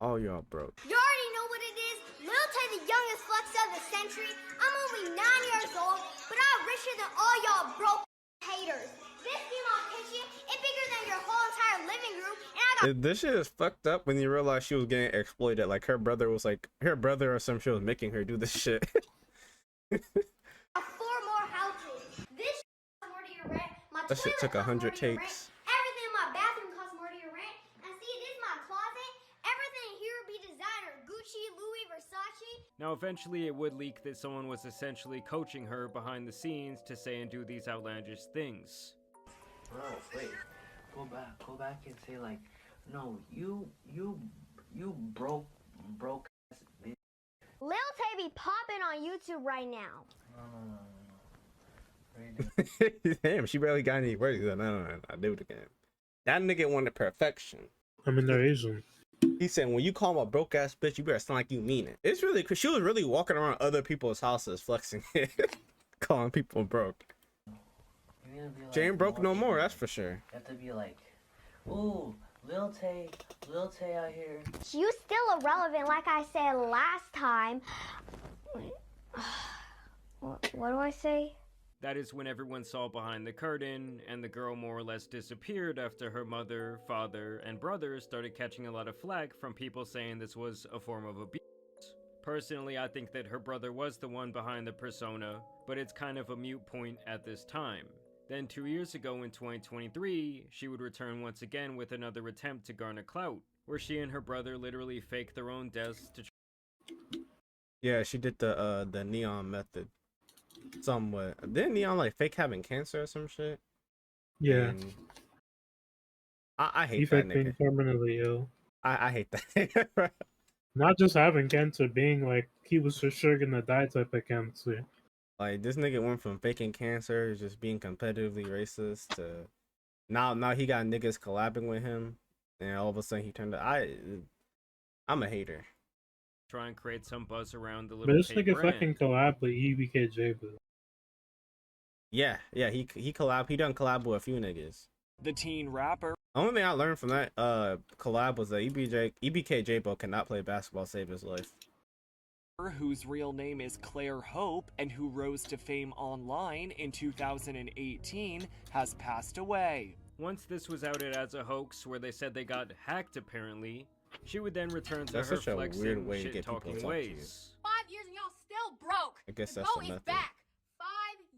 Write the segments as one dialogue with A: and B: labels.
A: All y'all broke.
B: You already know what it is. Lil Tay, the youngest flex of the century. I'm only 9 years old, but I'm richer than all y'all broke haters. This female kitchen is bigger than your whole entire living room, and I got
A: This shit is fucked up when you realize she was getting exploited. Like her brother was like, her brother or some shit was making her do this shit.
B: 4 more houses. This costs more to your rent. My
A: That shit
B: toilet
A: took
B: costs more
A: 100
B: to your rent.
A: takes.
B: Everything in my bathroom costs more to your rent. And see, this is my closet. Everything here would be designer. Gucci, Louis, Versace.
C: Now, eventually, it would leak that someone was essentially coaching her behind the scenes to say and do these outlandish things.
D: Bro, wait. Go back and say like, no, you broke ass bitch.
B: Lil Tay be popping on YouTube right now.
A: Damn, she barely got any words. No, I do it again. That nigga wanted perfection.
E: I mean, they're Asian.
A: He said, when you call him a broke ass bitch, you better sound like you mean it. It's really, cause she was really walking around other people's houses flexing it, calling people broke.
D: Like,
A: She ain't broke no more, that's for sure.
D: You have to be like, ooh, Lil Tay out here.
B: You still irrelevant, like I said last time. What do I say?
C: That is when everyone saw behind the curtain, and the girl more or less disappeared after her mother, father, and brother started catching a lot of flack from people saying this was a form of abuse. Personally, I think that her brother was the one behind the persona, but it's kind of a moot point at this time. Then 2 years ago in 2023, she would return once again with another attempt to garner clout, where she and her brother literally faked their own deaths to
A: Yeah, she did the Neon method. Somewhat. Didn't Neon like fake having cancer or some shit?
E: Yeah.
A: And I hate
E: He
A: that
E: faked being
A: nigga.
E: permanently ill.
A: I hate that.
E: Not just having cancer, being like he was for sure gonna die type of cancer.
A: Like this nigga went from faking cancer, just being competitively racist, to now he got niggas collabing with him, and all of a sudden he turned to I'm a hater.
C: try and create some buzz around the
E: But
C: Lil
E: this
C: Tay
E: nigga
C: brand.
E: fucking collab with EBKJ, but
A: Yeah, he collab. He done collab with a few niggas.
F: The teen rapper
A: Only thing I learned from that collab was that EBKJ Bo cannot play basketball, save his life.
F: whose real name is Claire Hope and who rose to fame online in 2018 has passed away.
C: Once this was outed as a hoax where they said they got hacked apparently, she would then return to
A: That's
C: her
A: such a
C: flexing,
A: weird way to get people to
C: shit-talking
A: talk to you.
C: ways.
G: 5 years and y'all still broke.
A: I guess
G: The
A: that's
G: goal
A: the
G: is
A: method.
G: back. 5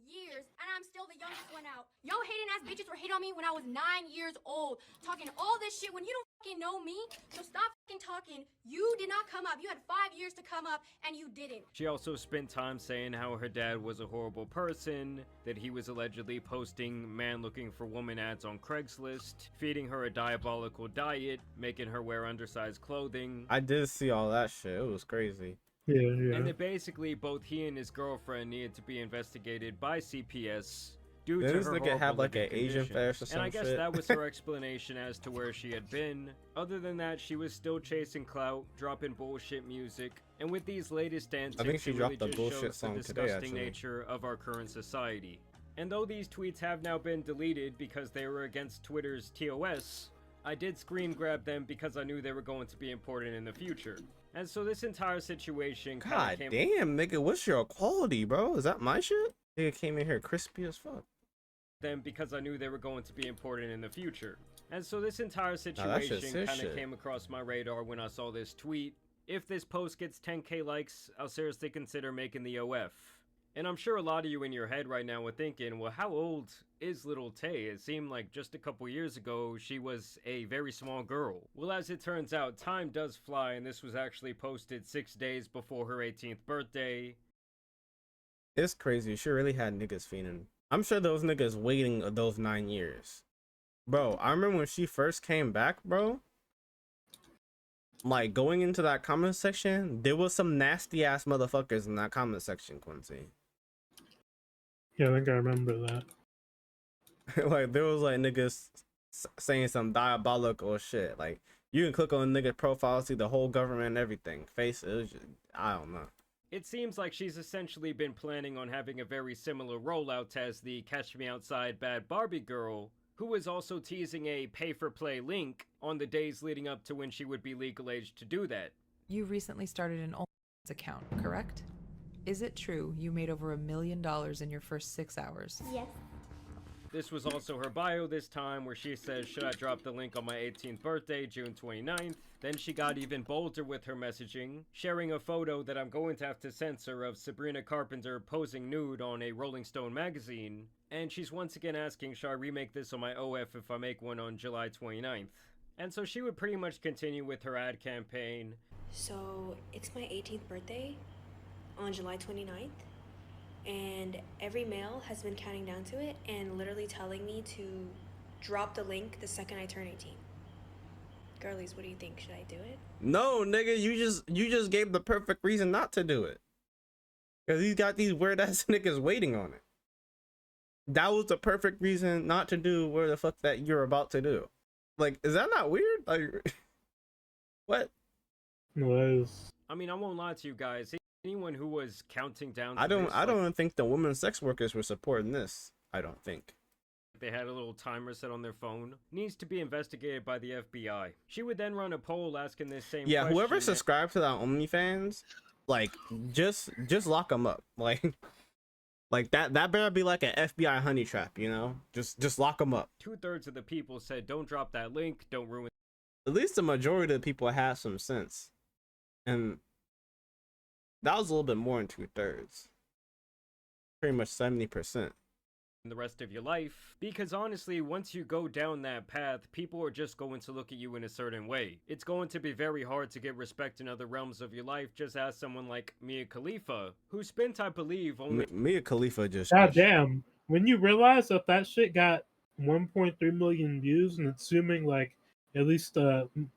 G: years and I'm still the youngest one out. Y'all hating ass bitches were hating on me when I was 9 years old, talking all this shit when you don't fucking know me. So stop fucking talking. You did not come up. You had 5 years to come up and you didn't.
C: She also spent time saying how her dad was a horrible person, that he was allegedly posting man looking for woman ads on Craigslist, feeding her a diabolical diet, making her wear undersized clothing.
A: I did see all that shit. It was crazy.
E: yeah.
C: And that basically both he and his girlfriend needed to be investigated by CPS due
A: Didn't
C: to
A: this
C: her
A: nigga
C: horrible
A: have like an
C: living
A: Asian
C: conditions.
A: fetish or
C: And I
A: some
C: guess
A: shit?
C: that was her explanation as to where she had been. Other than that, she was still chasing clout, dropping bullshit music, and with these latest antics,
A: I think she
C: it
A: dropped
C: really
A: the
C: just
A: bullshit
C: shows
A: song
C: the
A: today,
C: disgusting
A: actually.
C: nature of our current society. And though these tweets have now been deleted because they were against Twitter's TOS, I did screen grab them because I knew they were going to be important in the future. And so this entire situation
A: God
C: came
A: damn, nigga, what's your quality, bro? Is that my shit? Nigga came in here crispy as fuck.
C: them because I knew they were going to be important in the future. And so this entire
A: that shit's
C: situation
A: his
C: kind of
A: shit.
C: came across my radar when I saw this tweet. If this post gets 10k likes, I'll seriously consider making the OF. And I'm sure a lot of you in your head right now are thinking, well, how old is Lil Tay? It seemed like just a couple years ago, she was a very small girl. Well, as it turns out, time does fly, and this was actually posted 6 days before her 18th birthday.
A: It's crazy. She really had niggas fiending. I'm sure those niggas waiting those 9 years. Bro, I remember when she first came back, bro. Like, going into that comment section, there was some nasty ass motherfuckers in that comment section, Quincy.
E: Yeah, I think I remember that.
A: Like, there was like niggas saying some diabolical shit. Like, you can click on nigga profile, see the whole government and everything. Face, it was just, I don't know.
C: It seems like she's essentially been planning on having a very similar rollout as the Catch Me Outside Bad Barbie girl, who was also teasing a pay-for-play link on the days leading up to when she would be legal age to do that.
H: You recently started an OnlyFans account, correct? Is it true you made over $1 million in your first 6 hours?
B: Yes.
C: This was also her bio this time, where she says, should I drop the link on my 18th birthday, June 29th? Then she got even bolder with her messaging, sharing a photo that I'm going to have to censor of Sabrina Carpenter posing nude on a Rolling Stone magazine. And she's once again asking, should I remake this on my OF if I make one on July 29th? And so she would pretty much continue with her ad campaign.
I: So it's my 18th birthday on July 29th. And every male has been counting down to it and literally telling me to drop the link the second I turn 18. Girlies, what do you think? Should I do it?
A: No, nigga, you just gave the perfect reason not to do it. Cause he's got these weird ass niggas waiting on it. That was the perfect reason not to do what the fuck that you're about to do. Like, is that not weird? Like, what?
E: No,
C: I mean, I won't lie to you guys. Anyone who was counting down to
A: I
C: this,
A: don't think the women sex workers were supporting this. I don't think.
C: they had a little timer set on their phone, needs to be investigated by the FBI. She would then run a poll asking this same question.
A: Whoever subscribed to that OnlyFans, like, just lock them up. Like that better be like an FBI honey trap, you know? Just lock them up.
C: 2/3 of the people said, don't drop that link, don't ruin.
A: At least the majority of the people have some sense. And that was a little bit more than 2/3. Pretty much 70%.
C: The rest of your life, because honestly, once you go down that path, people are just going to look at you in a certain way. It's going to be very hard to get respect in other realms of your life. Just ask someone like Mia Khalifa, who spent, I believe, only
A: Mia Khalifa just
E: God damn. When you realize that shit got 1.3 million views, and assuming like at least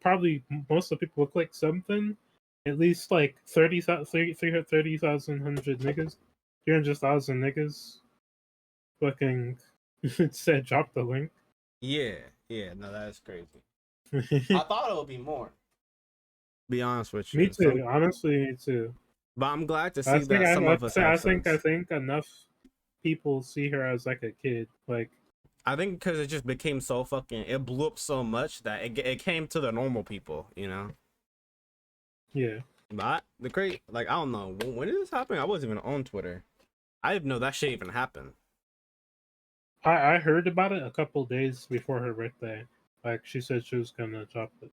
E: probably most of the people will click something, at least like 30,000 niggas, 300,000 niggas fucking said drop the link.
A: Yeah, no, that's crazy. I thought it would be more. Be honest with you.
E: Me too, honestly, me too.
A: But I'm glad to see that some of us have sense.
E: I think enough people see her as like a kid. Like,
A: I think because it just became so fucking, it blew up so much that it came to the normal people, you know?
E: Yeah.
A: But I don't know, when did this happen? I wasn't even on Twitter. I didn't know that shit even happened.
E: I heard about it a couple days before her birthday. Like, she said she was gonna drop it.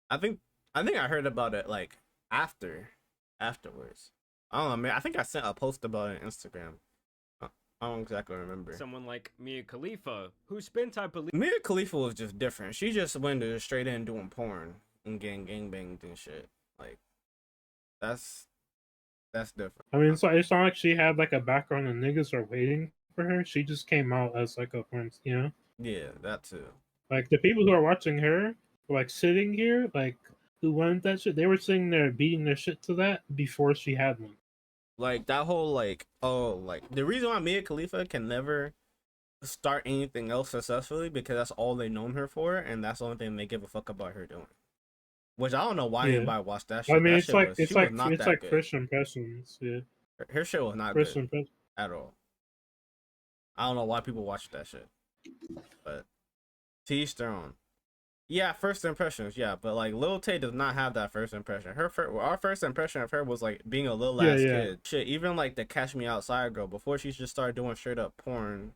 A: I think I heard about it like afterwards. I don't know, man. I think I sent a post about it on Instagram. I don't exactly remember.
C: someone like Mia Khalifa, who spent, I believe,
A: Mia Khalifa was just different. She just went straight in doing porn and getting gangbanged and shit. Like, that's different.
E: I mean, it's not like she had like a background and niggas are waiting for her. She just came out as like a porn, you know?
A: Yeah, that too.
E: Like, the people who are watching her, like, sitting here, like, who wanted that shit, they were sitting there beating their shit to that before she had one.
A: Like, that whole, like, the reason why Mia Khalifa can never start anything else successfully, because that's all they known her for, and that's the only thing they give a fuck about her doing. Which I don't know why anybody watched that shit.
E: I mean,
A: that
E: it's
A: shit
E: like
A: was,
E: it's
A: she was
E: like
A: not
E: it's
A: that
E: like
A: good.
E: first impressions, yeah.
A: Her shit was not
E: First
A: good
E: impressions.
A: at all. I don't know why people watch that shit, but to each their own. Yeah, first impressions, yeah, but like Lil Tay does not have that first impression. Our first impression of her was like being a little ass kid. Shit, even like the Catch Me Outside girl, before she just started doing straight up porn,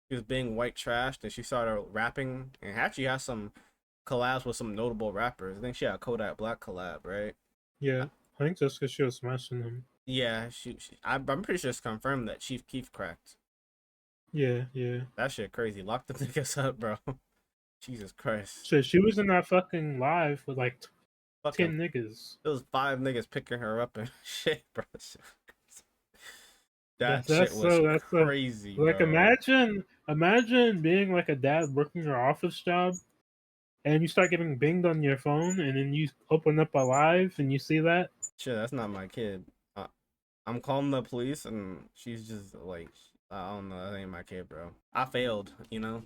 A: she was being white trashed, and she started rapping, and actually has some collabs with some notable rappers. I think she had a Kodak Black collab, right?
E: Yeah, I think just because she was smashing them.
A: Yeah, I'm pretty sure it's confirmed that Chief Keef cracked.
E: Yeah.
A: That shit crazy. Lock the niggas up, bro. Jesus Christ.
E: So she was in that fucking live with like 10 niggas.
A: There was 5 niggas picking her up and shit, bro. That shit was crazy.
E: Like,
A: bro.
E: imagine being like a dad working your office job, and you start getting binged on your phone, and then you open up a live and you see that.
A: Shit, that's not my kid. I'm calling the police, and she's just like, I don't know, that ain't my kid, bro. I failed, you know.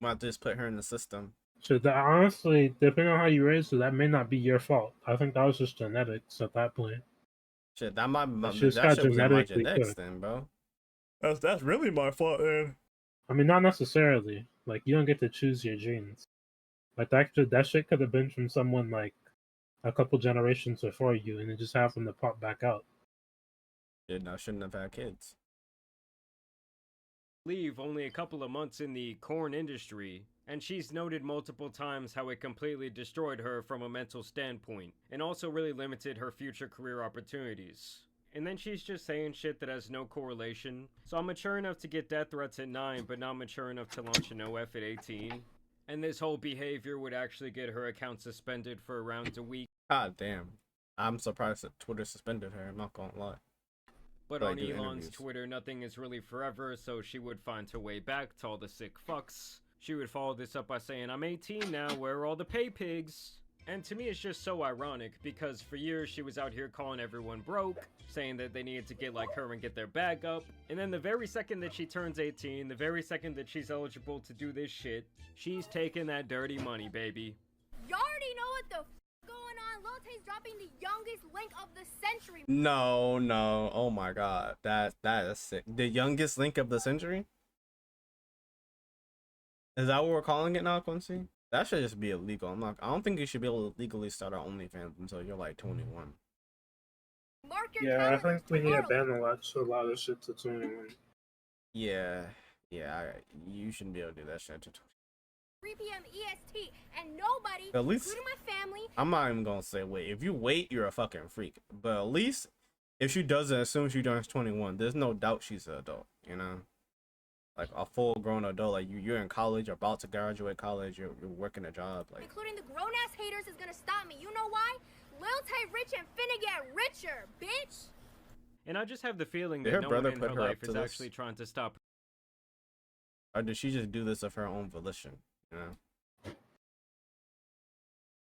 A: I'm about to just put her in the system.
E: So that, honestly, depending on how you raise her, that may not be your fault. I think that was just genetics at that point.
A: Shit, that
E: She just got
A: shit was in my
E: genetically
A: genetics
E: cooked.
A: then, bro. That's really my fault, man.
E: I mean, not necessarily. Like, you don't get to choose your genes. Like, that shit could have been from someone, like, a couple generations before you, and it just happened to pop back out.
A: I shouldn't have had kids.
C: Leave only a couple of months in the corn industry, and she's noted multiple times how it completely destroyed her from a mental standpoint, and also really limited her future career opportunities. And then she's just saying shit that has no correlation. So I'm mature enough to get death threats at 9, but not mature enough to launch an OF at 18. And this whole behavior would actually get her account suspended for around a week.
A: God damn. I'm surprised that Twitter suspended her, I'm not gonna lie.
C: But
A: Like,
C: on
A: do
C: Elon's
A: interviews.
C: Twitter, nothing is really forever, so she would find her way back to all the sick fucks. She would follow this up by saying, I'm 18 now, where are all the pay pigs? And to me, it's just so ironic, because for years she was out here calling everyone broke, saying that they needed to get like her and get their bag up, and then the very second that she turns 18, the very second that she's eligible to do this shit, she's taking that dirty money, baby.
G: Y'all already know what the f going on. Lil Tay's dropping the youngest link of the century.
A: No. Oh my god. That is sick. The youngest link of the century? Is that what we're calling it now, Quincy? That should just be illegal. I don't think you should be able to legally start an OnlyFans until you're like 21.
G: Mark your
E: Yeah, I
G: calendars
E: think we need to
G: tomorrow.
E: ban a lot of shit to 21.
A: Yeah. You shouldn't be able to do that shit.
G: 3 p.m. EST, and nobody,
A: At least-
G: including my family,
A: I'm not even gonna say wait. If you wait, you're a fucking freak. But at least if she does it as soon as she turns 21, there's no doubt she's an adult, you know? Like a full grown adult. Like you're in college, you're about to graduate college, you're working a job. Like
G: including the grown-ass haters, is gonna stop me. You know why? Lil Tay rich and finna get richer, bitch!
C: And I just have the feeling
A: Did
C: that
A: her
C: no
A: brother
C: one in
A: put
C: her
A: her up
C: life
A: to
C: is
A: this?
C: actually trying to stop
A: or did she just do this of her own volition? You know?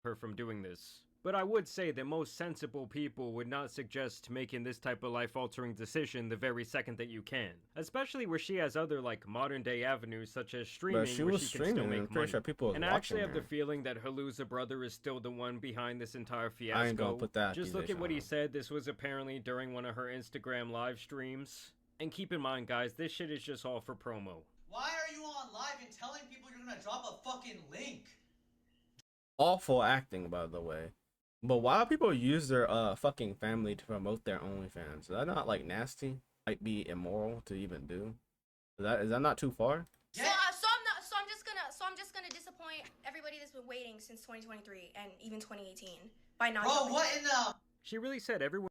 C: her from doing this. But I would say that most sensible people would not suggest making this type of life-altering decision the very second that you can. Especially where she has other, like, modern-day avenues such as streaming,
A: But she
C: where
A: was
C: she can still
A: streaming, and I'm
C: make
A: pretty
C: money.
A: sure people was
C: And I actually
A: watching
C: have the
A: her.
C: feeling that her loser brother is still the one behind this entire fiasco.
A: I ain't gonna put that
C: Just look at
A: accusation
C: what
A: on
C: he
A: him.
C: said. This was apparently during one of her Instagram live streams. And keep in mind, guys, this shit is just all for promo.
J: Why are you on live and telling people you're gonna drop a fucking link?
A: Awful acting, by the way. But why do people use their fucking family to promote their OnlyFans? Is that not like nasty? Might be immoral to even do. Is that not too far?
I: So I'm just gonna disappoint everybody that's been waiting since 2023 and even 2018 by not.
J: Bro,
I: dropping
J: what
I: it.
J: in the...
C: She really said everyone.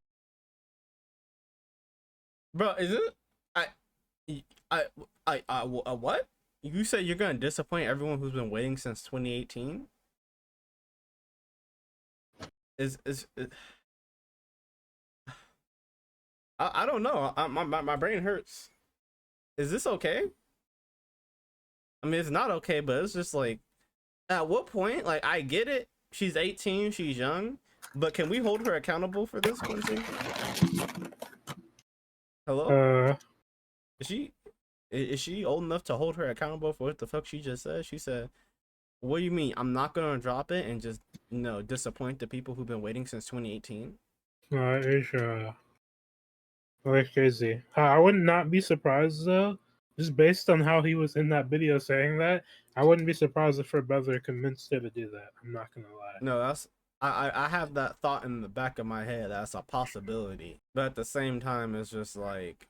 A: Bro, is it? What? You say you're gonna disappoint everyone who's been waiting since 2018? I don't know. My brain hurts. Is this okay? I mean, it's not okay, but it's just like, at what point? Like, I get it. She's 18. She's young. But can we hold her accountable for this, Quincy? Hello? Is she old enough to hold her accountable for what the fuck she just said? She said, what do you mean? I'm not gonna drop it and just, disappoint the people who've been waiting since 2018?
E: It's like crazy. I would not be surprised though, just based on how he was in that video saying that. I wouldn't be surprised if her brother convinced her to do that. I'm not gonna lie.
A: No, that's I have that thought in the back of my head. That's a possibility, but at the same time, it's just like,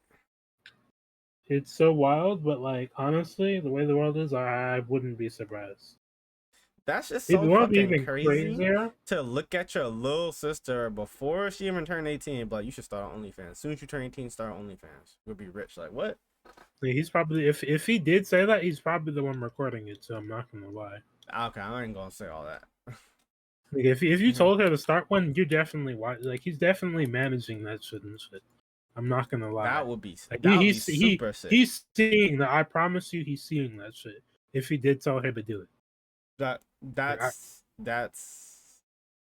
E: It's so wild, but like honestly, the way the world is, I wouldn't be surprised.
A: that's just
E: If
A: so
E: you want to be
A: fucking
E: even
A: crazy
E: crazier,
A: to look at your little sister before she even turned 18. But you should start on OnlyFans. As soon as you turn 18, start on OnlyFans. We'll be rich. Like what?
E: he's probably if he did say that, he's probably the one recording it. So I'm not gonna lie.
A: Okay, I ain't gonna say all that.
E: Like if you told her to start one, you're definitely like he's definitely managing that shit and shit. I'm not gonna lie.
A: That would be
E: Like,
A: that would be super sick.
E: He's seeing that. I promise you, he's seeing that shit. If he did tell her to do it,
A: That's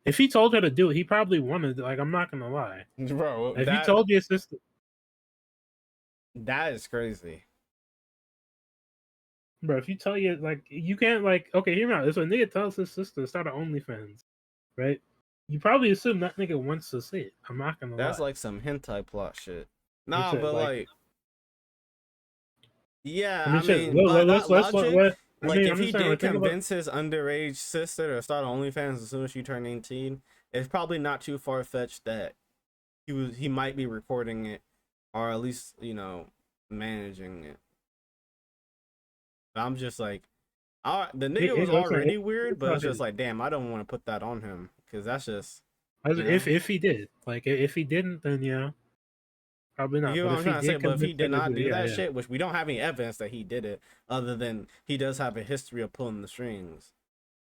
E: if he told her to do it, he probably wanted. Like, I'm not gonna lie.
A: bro.
E: If he told your sister,
A: that is crazy.
E: bro, if you tell you like you can't like okay, hear me out. If a nigga tells his sister to start an OnlyFans, right? You probably assume that nigga wants to see it. I'm not gonna lie.
A: That's like some hentai plot shit. Nah,
E: It's
A: but like Yeah,
E: I mean,
A: I
E: shit.
A: mean, by that
E: Let's
A: logic,
E: let. I
A: like
E: mean,
A: if
E: I'm
A: he
E: just saying,
A: did
E: like, think about.
A: convince his underage sister to start OnlyFans as soon as she turned 18, it's probably not too far fetched that he might be recording it, or at least managing it. But I'm just like, the nigga was already weird,
E: It's
A: but
E: not
A: it's just
E: his.
A: like, damn, I don't want to put that on him because that's just,
E: If he did, like, if he didn't, then yeah, probably
A: you
E: not.
A: get
E: But
A: what I'm
E: if he
A: trying to say.
E: did
A: But if he
E: convince her
A: did
E: to
A: not
E: do,
A: do
E: yeah,
A: that
E: yeah.
A: shit, which we don't have any evidence that he did it, other than he does have a history of pulling the strings,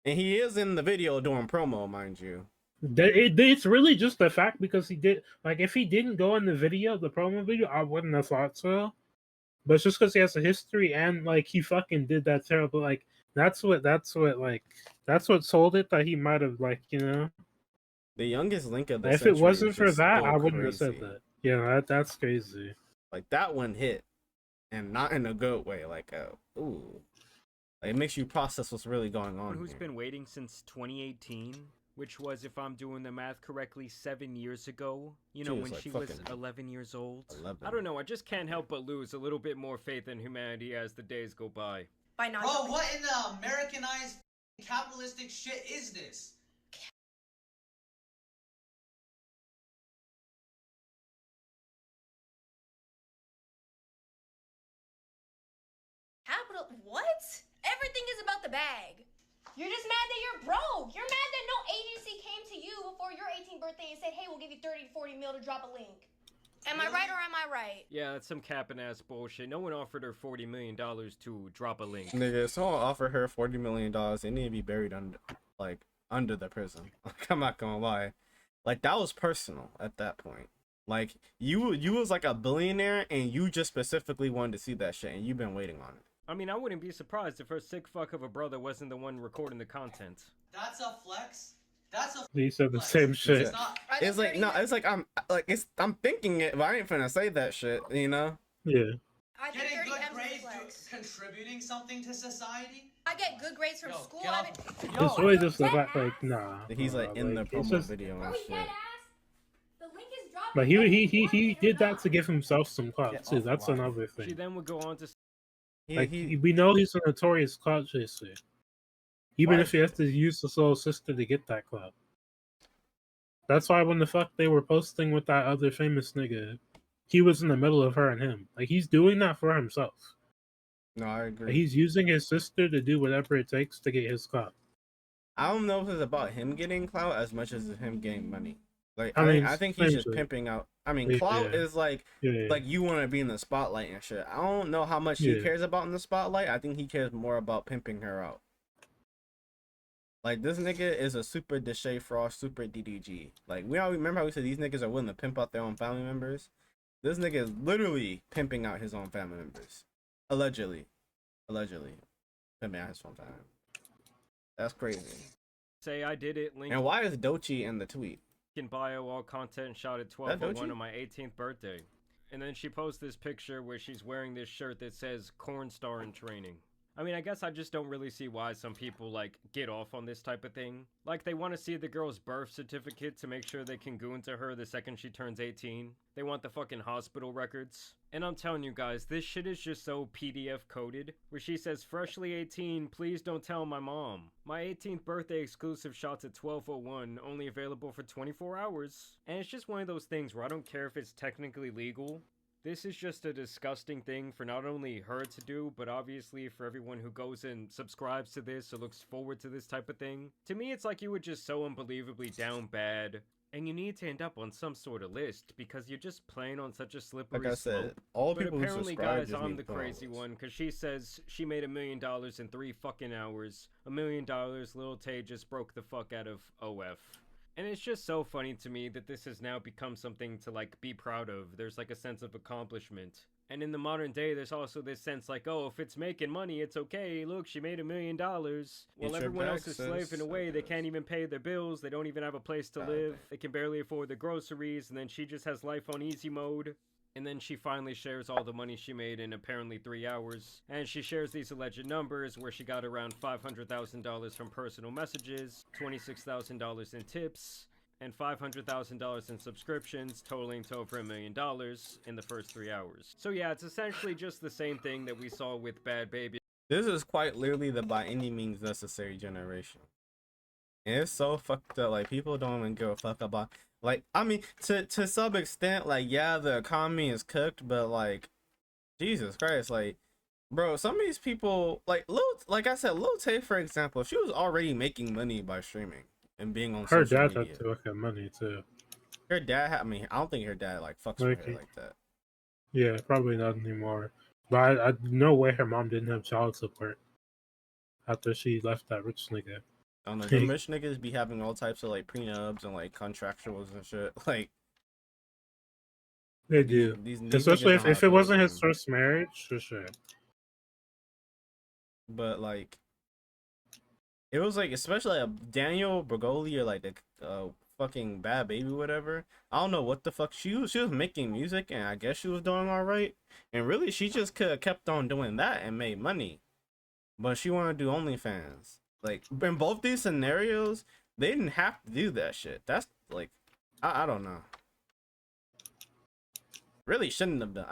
A: and he is in the video doing promo, mind you.
E: It's really just the fact because he did. Like, if he didn't go in the video, the promo video, I wouldn't have thought so. But it's just because he has a history and like he fucking did that terrible. Like that's what sold it that he might have
A: The youngest link of the
E: If it
A: century is
E: wasn't for
A: just
E: that,
A: go
E: I wouldn't have said
A: crazy.
E: that. Yeah, that's crazy.
A: Like that one hit, and not in a good way. Like, ooh, like, it makes you process what's really going on.
C: Who's
A: here.
C: been waiting since 2018, which was, if I'm doing the math correctly, 7 years ago. You know,
A: She was,
C: when
A: like,
C: she was
A: fucking
C: 11 years old.
A: 11.
C: I don't know. I just can't help but lose a little bit more faith in humanity as the days go by.
I: By not.
J: Bro, what in the Americanized capitalistic shit is this?
G: Capital? What? Everything is about the bag. You're just mad that you're broke. You're mad that no agency came to you before your 18th birthday and said, hey, we'll give you 30 to 40 mil to drop a link. Am I right or am I right?
C: Yeah, that's some capping ass bullshit. No one offered her $40 million to drop a link.
A: Nigga, if someone offered her $40 million, they need to be buried under the prison. Like, I'm not gonna lie. Like, that was personal at that point. Like, you was like a billionaire and you just specifically wanted to see that shit and you've been waiting on it.
C: I mean, I wouldn't be surprised if her sick fuck of a brother wasn't the one recording the content.
J: That's a flex. That's a
E: He said the
J: flex.
E: same shit.
J: It's not.
A: It's like, no, it's like I'm thinking it, but I ain't finna say that shit, you know?
E: Yeah.
G: I get
J: Getting
G: 30
J: good
G: M's
J: grades,
G: in flex.
J: contributing something to society.
G: I get good grades from
J: Yo,
G: school.
J: get
G: I
J: off.
G: mean,
J: Yo,
E: It's really just the
G: dead
E: fact, like,
G: ass?
E: nah.
A: He's like in the
E: it's
A: promo
E: just-
A: video
G: Are
A: and
G: we
A: shit.
G: dead ass? The link is dropping.
E: But he did that to give himself some clout
A: Get
E: too.
A: off
E: That's
A: line.
E: another
C: She
E: thing.
C: then would go on to
E: We know he's a notorious clout chaser. Even
A: Why-
E: if he has to use his little sister to get that clout. That's why when the fuck they were posting with that other famous nigga, he was in the middle of her and him. Like, he's doing that for himself.
A: No, I
E: Like,
A: agree.
E: he's using his sister to do whatever it takes to get his clout.
A: I don't know if it's about him getting clout as much as him getting money. Like,
E: I
A: I think
E: mean,
A: he's just
E: same shit.
A: pimping out. I mean,
E: Yeah,
A: clout
E: yeah.
A: is like
E: Yeah.
A: you want to be in the spotlight and shit. I don't know how much he
E: Yeah.
A: cares about in the spotlight. I think he cares more about pimping her out. Like, this nigga is a super Deshae Frost, super DDG. Like, we all remember how we said these niggas are willing to pimp out their own family members. This nigga is literally pimping out his own family members. Allegedly. Pimping out his own family. That's crazy.
C: say I did it, link
A: And why is Dochi in the tweet?
C: in bio, all content shot at
A: That
C: 12:01
A: Doechii?
C: on my 18th birthday. And then she posts this picture where she's wearing this shirt that says corn star in training. I mean, I guess I just don't really see why some people, like, get off on this type of thing. Like, they want to see the girl's birth certificate to make sure they can go into her the second she turns 18. They want the fucking hospital records. And I'm telling you guys, this shit is just so PDF coded, where she says, freshly 18, please don't tell my mom. My 18th birthday exclusive shots at 12:01, only available for 24 hours. And it's just one of those things where I don't care if it's technically legal. This is just a disgusting thing for not only her to do, but obviously for everyone who goes and subscribes to this or looks forward to this type of thing. To me, it's like you were just so unbelievably down bad, and you need to end up on some sort of list because you're just playing on such a slippery
A: Like I
C: slope.
A: said, all
C: But
A: people who
C: apparently,
A: subscribe
C: guys,
A: just
C: I'm
A: need
C: the crazy
A: followers.
C: one because she says she made $1 million in 3 fucking hours. $1 million, Lil Tay just broke the fuck out of OF. And it's just so funny to me that this has now become something to, like, be proud of. There's, like, a sense of accomplishment. And in the modern day, there's also this sense like, oh, if it's making money, it's okay. Look, she made $1 million. Well,
A: Get your
C: everyone else is
A: taxes,
C: slaving away.
A: I
C: They
A: guess.
C: can't even pay their bills. They don't even have a place to
A: God
C: live.
A: damn.
C: They can barely afford the groceries. And then she just has life on easy mode. And then she finally shares all the money she made in apparently 3 hours. And she shares these alleged numbers where she got around $500,000 from personal messages, $26,000 in tips. and $500,000 in subscriptions, totaling to over $1 million in the first 3 hours. So yeah, it's essentially just the same thing that we saw with Bad Baby.
A: This is quite literally the by any means necessary generation. And it's so fucked up. Like, people don't even give a fuck about, like, I mean, to some extent, like, yeah, the economy is cooked, but like, Jesus Christ, like, bro, some of these people, like like I said, Lil Tay, for example, she was already making money by streaming and being on
E: Her
A: social
E: dad
A: media.
E: had to look at money too.
A: Her dad, I mean, I don't think her dad like fucks with her like that.
E: Yeah, probably not anymore. But I no way her mom didn't have child support after she left that rich nigga.
A: I don't know. Them rich niggas be having all types of like prenups and like contractuals and shit. Like,
E: they do,
A: these
E: especially
A: niggas know
E: if
A: how
E: it
A: to
E: wasn't
A: play
E: his
A: the game.
E: first marriage, for sure.
A: But like, it was like, especially Daniel Bergoli or like the fucking Bad Baby, whatever. I don't know what the fuck she was making music, and I guess she was doing all right. And really, she just could have kept on doing that and made money. But she wanted to do OnlyFans. Like, in both these scenarios, they didn't have to do that shit. That's like, I don't know. Really shouldn't have done.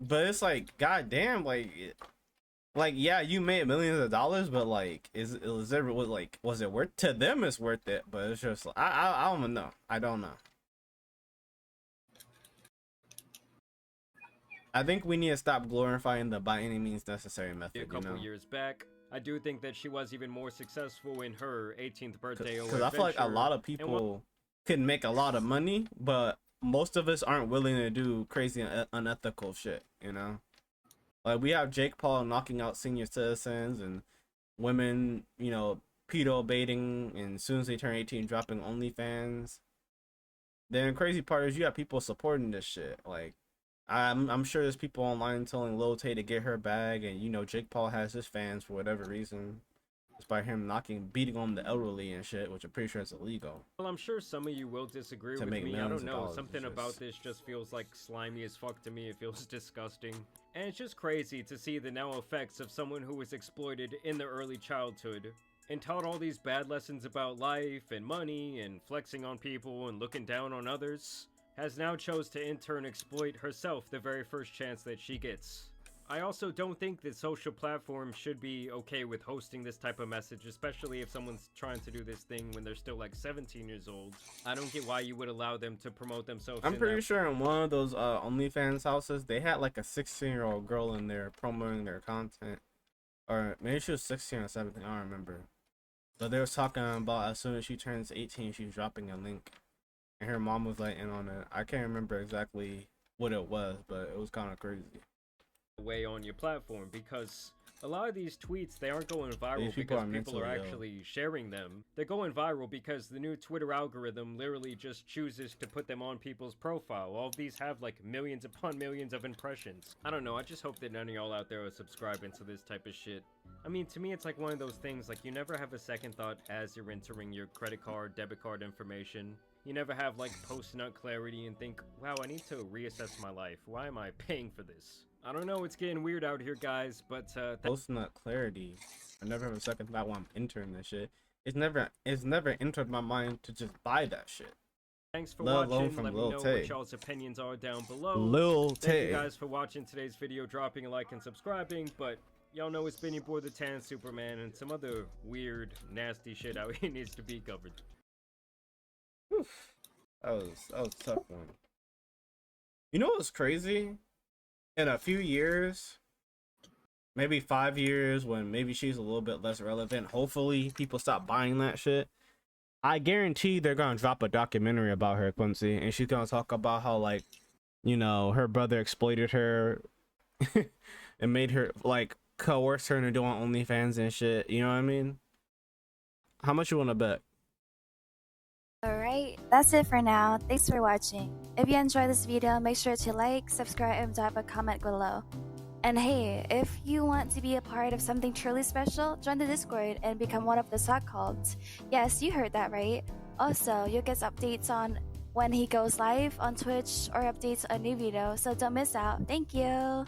A: But it's like, goddamn, like, yeah, you made millions of dollars, but like, was it worth to them? It's worth it, but it's just, I don't know. I don't know. I think we need to stop glorifying the by any means necessary method.
C: A couple years back, I do think that she was even more successful in her 18th birthday.
A: Because I feel like a lot of people can make a lot of money, but most of us aren't willing to do crazy unethical shit, you know? Like, we have Jake Paul knocking out senior citizens and women, you know, pedo baiting, and as soon as they turn 18, dropping OnlyFans. Then the crazy part is you have people supporting this shit. Like, I'm sure there's people online telling Lil Tay to get her bag, and you know Jake Paul has his fans for whatever reason. Despite him beating on the elderly and shit, which I'm pretty sure is illegal.
C: Well, I'm sure some of you will disagree with me. I don't know. Something about this just feels like slimy as fuck to me. It feels disgusting. And it's just crazy to see the now effects of someone who was exploited in their early childhood and taught all these bad lessons about life and money and flexing on people and looking down on others, has now chose to in turn exploit herself the very first chance that she gets. I also don't think that social platforms should be okay with hosting this type of message, especially if someone's trying to do this thing when they're still like 17 years old. I don't get why you would allow them to promote themselves.
A: I'm pretty sure in one of those OnlyFans houses, they had like a 16-year-old girl in there promoting their content. Or maybe she was 16 or 17, I don't remember. But they was talking about as soon as she turns 18, she's dropping a link. And her mom was like in on it. I can't remember exactly what it was, but it was kind of crazy.
C: Way on your platform, because a lot of these tweets, they aren't going viral because people are actually sharing them. They're going viral because the new Twitter algorithm literally just chooses to put them on people's profile. All of these have like millions upon millions of impressions. I don't know, I just hope that none of y'all out there are subscribing to this type of shit. I mean, to me, it's like one of those things, like, you never have a second thought as you're entering your credit card, debit card information. You never have like post-nut clarity and think, wow, I need to reassess my life. Why am I paying for this? I don't know, it's getting weird out here, guys, but
A: post-nut clarity. I never have a second thought when I'm entering this shit. It's never entered my mind to just buy that shit.
C: Thanks for watching. Let me know what y'all's opinions are down below.
A: Lil Tay.
C: Thank you guys for watching today's video, dropping a like and subscribing, but y'all know it's been your boy the Tan Superman and some other weird, nasty shit out here needs to be covered.
A: Whew. That was a tough one. You know what's crazy? In a few years, maybe 5 years, when maybe she's a little bit less relevant, hopefully people stop buying that shit. I guarantee they're gonna drop a documentary about her, Quincy, and she's gonna talk about how, like, you know, her brother exploited her and made her, like, coerce her into doing OnlyFans and shit. You know what I mean? How much you want to bet?
K: Alright, that's it for now. Thanks for watching. If you enjoyed this video, make sure to like, subscribe, and drop a comment below. And hey, if you want to be a part of something truly special, join the Discord and become one of the so-called. Yes, you heard that right. Also, you'll get updates on when he goes live on Twitch or updates on new video, so don't miss out. Thank you!